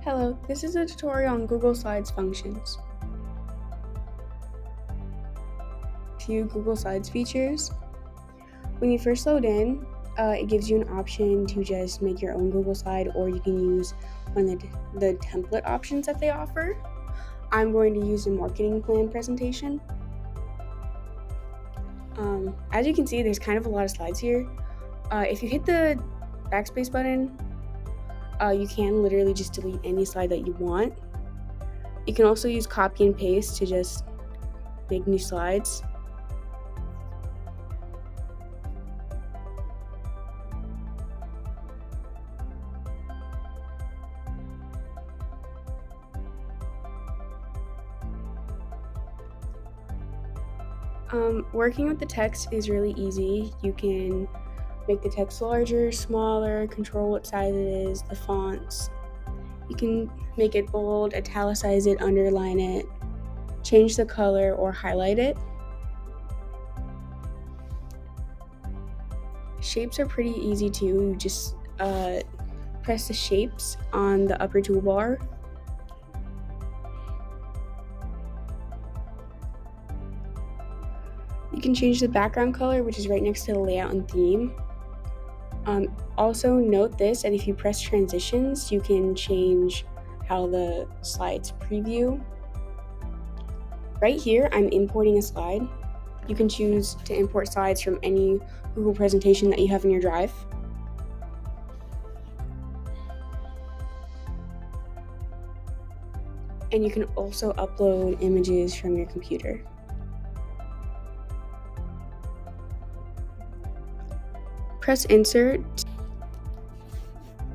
Hello, this is a tutorial on Google Slides functions. Few Google Slides features. When you first load in, it gives you an option to just make your own Google slide, or you can use one of the template options that they offer. I'm going to use a marketing plan presentation. As you can see, there's kind of a lot of slides here. If you hit the backspace button, you can literally just delete any slide that you want. You can also use copy and paste to just make new slides. Working with the text is really easy. You can make the text larger, smaller, control what size it is, the fonts. You can make it bold, italicize it, underline it, change the color, or highlight it. Shapes are pretty easy too. You just press the shapes on the upper toolbar. You can change the background color, which is right next to the layout and theme. Also note this, that if you press transitions, you can change how the slides preview. Right here, I'm importing a slide. You can choose to import slides from any Google presentation that you have in your drive. And you can also upload images from your computer. Press insert,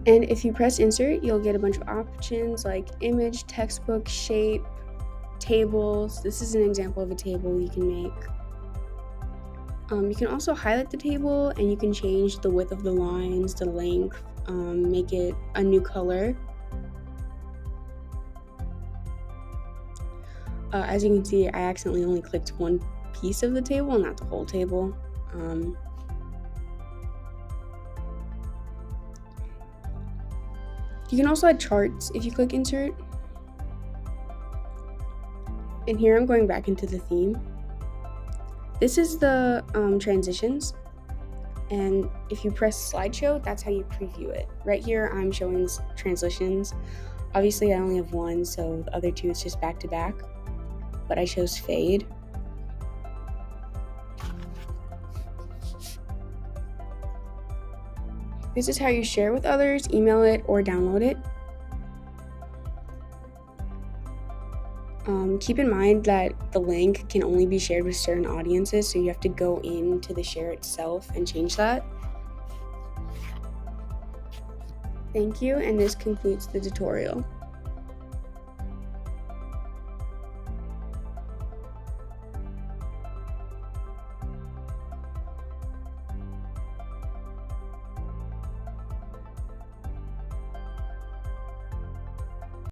and if you press insert, you'll get a bunch of options like image, textbook, shape, tables. This is an example of a table you can make. You can also highlight the table, and you can change the width of the lines, the length, make it a new color. As you can see, I accidentally only clicked one piece of the table, not the whole table. You can also add charts if you click insert. And here I'm going back into the theme. This is the transitions. And if you press slideshow, that's how you preview it. Right here, I'm showing transitions. Obviously, I only have one, so the other two is just back to back. But I chose fade. This is how you share with others, email it, or download it. Keep in mind that the link can only be shared with certain audiences, so you have to go into the share itself and change that. Thank you, and this concludes the tutorial.